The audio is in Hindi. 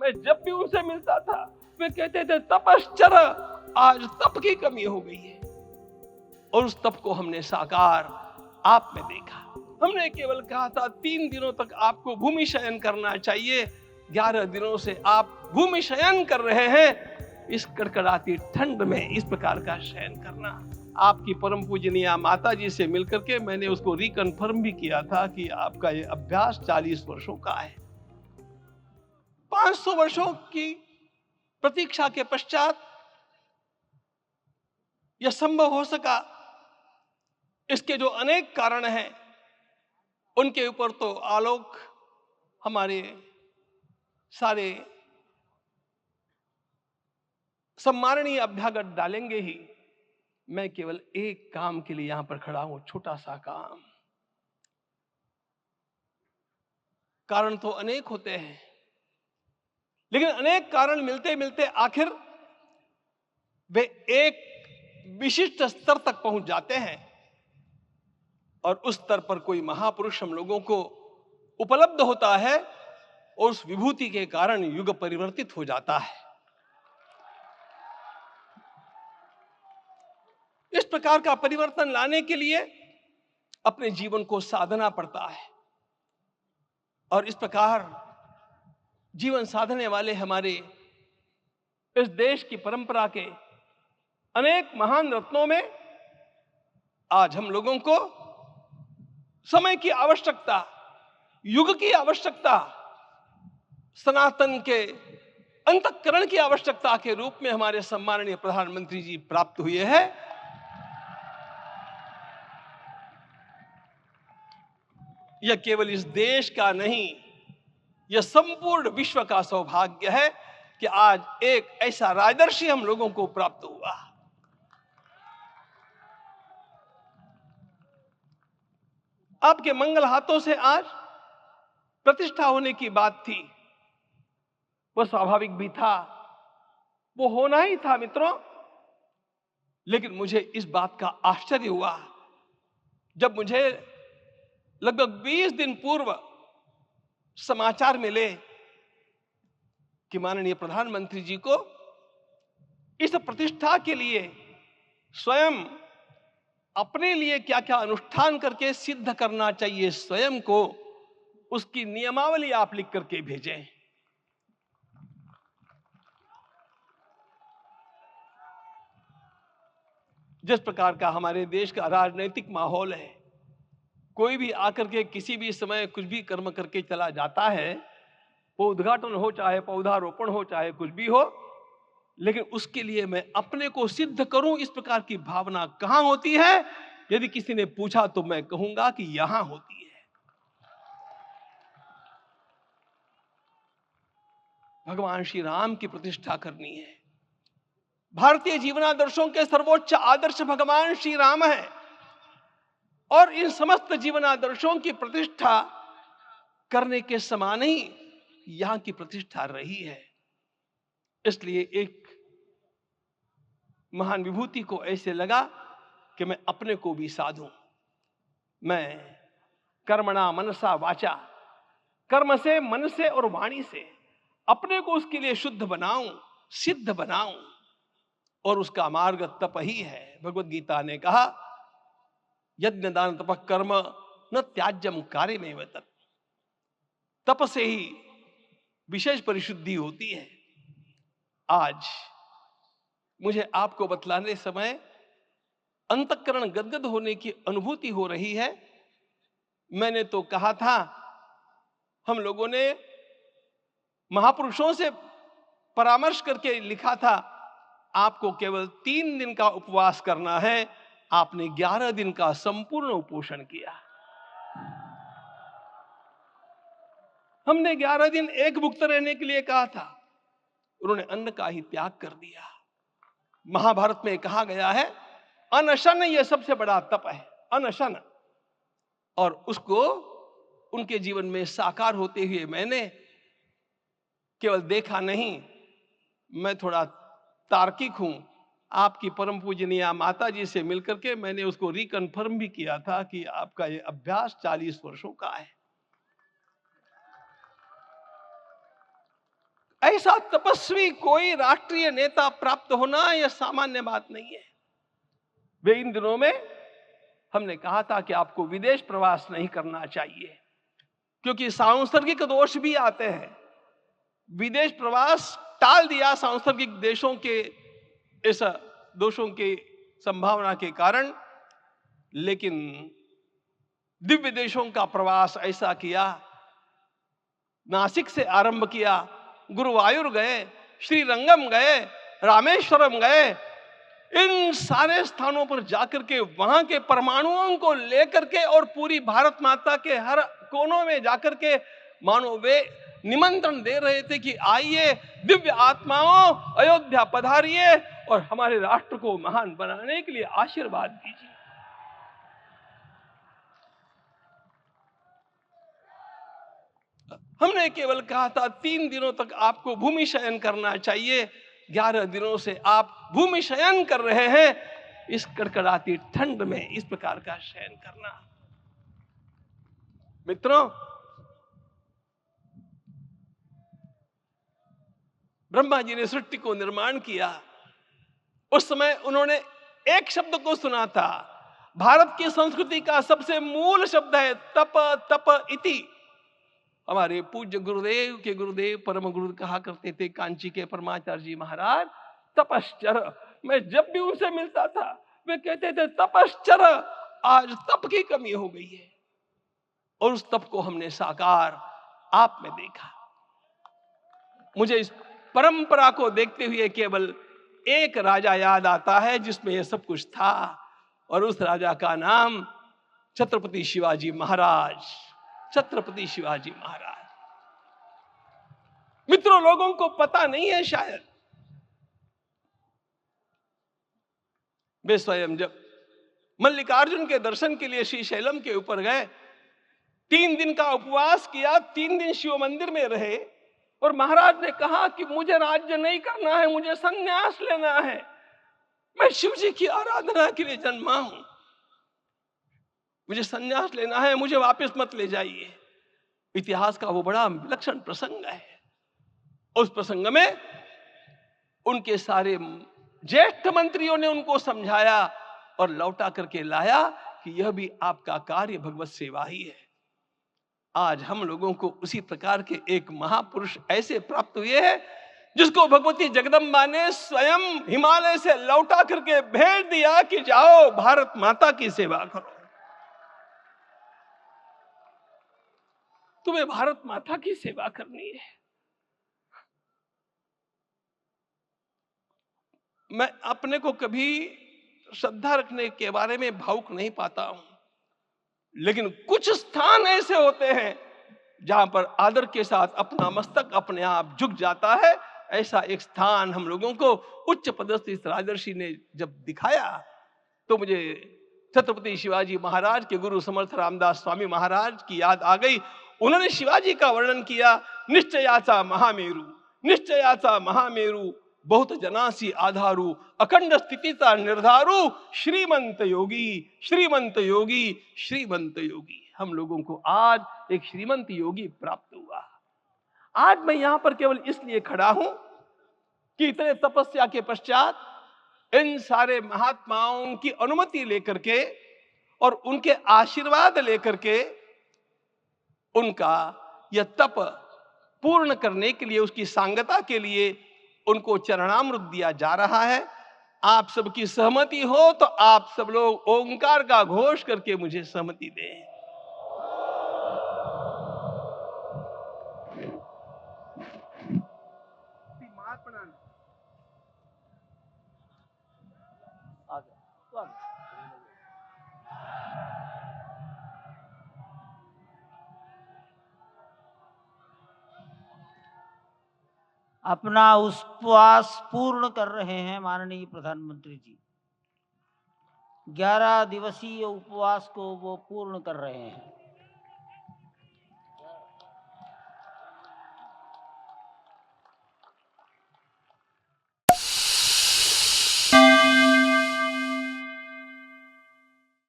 मैं जब भी उनसे मिलता था वे कहते थे तपश्चर, आज तप की कमी हो गई है। और उस तप को हमने साकार आप में देखा। हमने केवल कहा था 3 दिनों तक आपको भूमि शयन करना चाहिए, 11 दिनों से आप भूमि शयन कर रहे हैं। इस कड़कड़ाती ठंड में इस प्रकार का शयन करना, आपकी परम पूजनीय माता जी से मिलकर के मैंने उसको रिकन्फर्म भी किया था कि आपका ये अभ्यास 40 वर्षों का है। 500 वर्षों की प्रतीक्षा के पश्चात यह संभव हो सका। इसके जो अनेक कारण हैं उनके ऊपर तो आलोक हमारे सारे सम्माननीय अभ्यागत डालेंगे ही। मैं केवल एक काम के लिए यहां पर खड़ा हूं, छोटा सा काम। कारण तो अनेक होते हैं, लेकिन अनेक कारण मिलते मिलते आखिर वे एक विशिष्ट स्तर तक पहुंच जाते हैं और उस स्तर पर कोई महापुरुष हम लोगों को उपलब्ध होता है और उस विभूति के कारण युग परिवर्तित हो जाता है। इस प्रकार का परिवर्तन लाने के लिए अपने जीवन को साधना पड़ता है और इस प्रकार जीवन साधने वाले हमारे इस देश की परंपरा के अनेक महान रत्नों में आज हम लोगों को समय की आवश्यकता, युग की आवश्यकता, सनातन के अंतःकरण की आवश्यकता के रूप में हमारे सम्माननीय प्रधानमंत्री जी प्राप्त हुए हैं। यह केवल इस देश का नहीं, यह संपूर्ण विश्व का सौभाग्य है कि आज एक ऐसा राजदर्शी हम लोगों को प्राप्त हुआ। आपके मंगल हाथों से आज प्रतिष्ठा होने की बात थी, वह स्वाभाविक भी था, वो होना ही था मित्रों। लेकिन मुझे इस बात का आश्चर्य हुआ जब मुझे लगभग 20 दिन पूर्व समाचार मिले कि माननीय प्रधानमंत्री जी को इस प्रतिष्ठा के लिए स्वयं अपने लिए क्या क्या अनुष्ठान करके सिद्ध करना चाहिए स्वयं को, उसकी नियमावली आप लिख करके भेजें। जिस प्रकार का हमारे देश का राजनीतिक माहौल है, कोई भी आकर के किसी भी समय कुछ भी कर्म करके चला जाता है, वो उद्घाटन हो चाहे पौधारोपण हो चाहे कुछ भी हो, लेकिन उसके लिए मैं अपने को सिद्ध करूं, इस प्रकार की भावना कहां होती है? यदि किसी ने पूछा तो मैं कहूंगा कि यहां होती है। भगवान श्री राम की प्रतिष्ठा करनी है। भारतीय जीवनादर्शों के सर्वोच्च आदर्श भगवान श्री राम है और इन समस्त जीवनादर्शों की प्रतिष्ठा करने के समान ही यहां की प्रतिष्ठा रही है। इसलिए एक महान विभूति को ऐसे लगा कि मैं अपने को भी साधूं। मैं कर्मणा मनसा वाचा, कर्म से, मन से और वाणी से अपने को उसके लिए शुद्ध बनाऊं, सिद्ध बनाऊं, और उसका मार्ग तप ही है। भगवत गीता ने कहा यज्ञ दान तप कर्म न त्याज्यम कार्यमेव तत्। तप से ही विशेष परिशुद्धि होती है। आज मुझे आपको बतलाने समय अंतःकरण गदगद होने की अनुभूति हो रही है। मैंने तो कहा था, हम लोगों ने महापुरुषों से परामर्श करके लिखा था, आपको केवल 3 दिन का उपवास करना है। आपने 11 दिन का संपूर्ण उपोषण किया। हमने 11 दिन एक भुक्त रहने के लिए कहा था, उन्होंने अन्न का ही त्याग कर दिया। महाभारत में कहा गया है अनशन यह सबसे बड़ा तप है, अनशन। और उसको उनके जीवन में साकार होते हुए मैंने केवल देखा नहीं, मैं थोड़ा तार्किक हूं। आपकी परम पूजनीय माता जी से मिलकर के मैंने उसको रिकन्फर्म भी किया था कि आपका ये अभ्यास 40 वर्षों का है। ऐसा तपस्वी कोई राष्ट्रीय नेता प्राप्त होना यह सामान्य बात नहीं है। वे इन दिनों में हमने कहा था कि आपको विदेश प्रवास नहीं करना चाहिए, क्योंकि सांसर्गिक दोष भी आते हैं। विदेश प्रवास टाल दिया सांसर्गिक देशों के इस दोषों की संभावना के कारण, लेकिन दिव्य देशों का प्रवास ऐसा किया। नासिक से आरंभ किया, गुरुवायूर गए, श्रीरंगम गए, रामेश्वरम गए। इन सारे स्थानों पर जाकर के वहां के परमाणुओं को लेकर के और पूरी भारत माता के हर कोनों में जाकर के मानो वे निमंत्रण दे रहे थे कि आइए दिव्य आत्माओं, अयोध्या पधारिए और हमारे राष्ट्र को महान बनाने के लिए आशीर्वाद दीजिए। हमने केवल कहा था 3 दिनों तक आपको भूमि शयन करना चाहिए। 11 दिनों से आप भूमि शयन कर रहे हैं। इस कड़कड़ाती ठंड में इस प्रकार का शयन करना, मित्रों, ब्रह्मा जी ने सृष्टि को निर्माण किया। उस समय उन्होंने एक शब्द को सुना था। भारत की संस्कृति का सबसे मूल शब्द है तप, तप इति। हमारे पूज्य गुरुदेव के गुरुदेव परम गुरु कहा करते थे, कांची के परमाचार्य जी महाराज, तपश्चर। मैं जब भी उनसे मिलता था वे कहते थे तपश्चर। आज तप की कमी हो गई है और उस तप को हमने साकार आप में देखा। मुझे इस परंपरा को देखते हुए केवल एक राजा याद आता है जिसमें यह सब कुछ था, और उस राजा का नाम छत्रपति शिवाजी महाराज। छत्रपति शिवाजी महाराज। मित्रों, लोगों को पता नहीं है शायद, वे स्वयं जब मल्लिकार्जुन के दर्शन के लिए श्रीशैलम के ऊपर गए, 3 दिन का उपवास किया, 3 दिन शिव मंदिर में रहे, और महाराज ने कहा कि मुझे राज्य नहीं करना है, मुझे संन्यास लेना है, मैं शिव जी की आराधना के लिए जन्मा हूं, मुझे संन्यास लेना है, मुझे वापस मत ले जाइए। इतिहास का वो बड़ा विलक्षण प्रसंग है। उस प्रसंग में उनके सारे ज्येष्ठ मंत्रियों ने उनको समझाया और लौटा करके लाया कि यह भी आपका कार्य भगवत सेवा ही है। आज हम लोगों को उसी प्रकार के एक महापुरुष ऐसे प्राप्त हुए हैं जिसको भगवती जगदम्बा ने स्वयं हिमालय से लौटा करके भेज दिया कि जाओ भारत माता की सेवा करो। तुम्हें भारत माता की सेवा करनी है। मैं अपने को कभी श्रद्धा रखने के बारे में भावुक नहीं पाता हूं, लेकिन कुछ स्थान ऐसे होते हैं जहां पर आदर के साथ अपना मस्तक अपने आप झुक जाता है। ऐसा एक स्थान हम लोगों को उच्च पदस्थ इस राजर्षि ने जब दिखाया तो मुझे छत्रपति शिवाजी महाराज के गुरु समर्थ रामदास स्वामी महाराज की याद आ गई। उन्होंने शिवाजी का वर्णन किया, निश्चयाचा महामेरु, निश्चयाचा महामेरु, बहुत जनासी आधारू, अखंड स्थितिता निर्धारू, श्रीमंत योगी, श्रीमंत योगी, श्रीमंत योगी। हम लोगों को आज एक श्रीमंत योगी प्राप्त हुआ। आज मैं यहां पर केवल इसलिए खड़ा हूं कि इतने तपस्या के पश्चात इन सारे महात्माओं की अनुमति लेकर के और उनके आशीर्वाद लेकर के उनका यह तप पूर्ण करने के लिए, उसकी सांगता के लिए उनको चरणामृत दिया जा रहा है। आप सबकी सहमति हो तो आप सब लोग ओंकार का घोष करके मुझे सहमति दें। अपना उपवास पूर्ण कर रहे हैं माननीय प्रधानमंत्री जी। 11 दिवसीय उपवास को वो पूर्ण कर रहे हैं।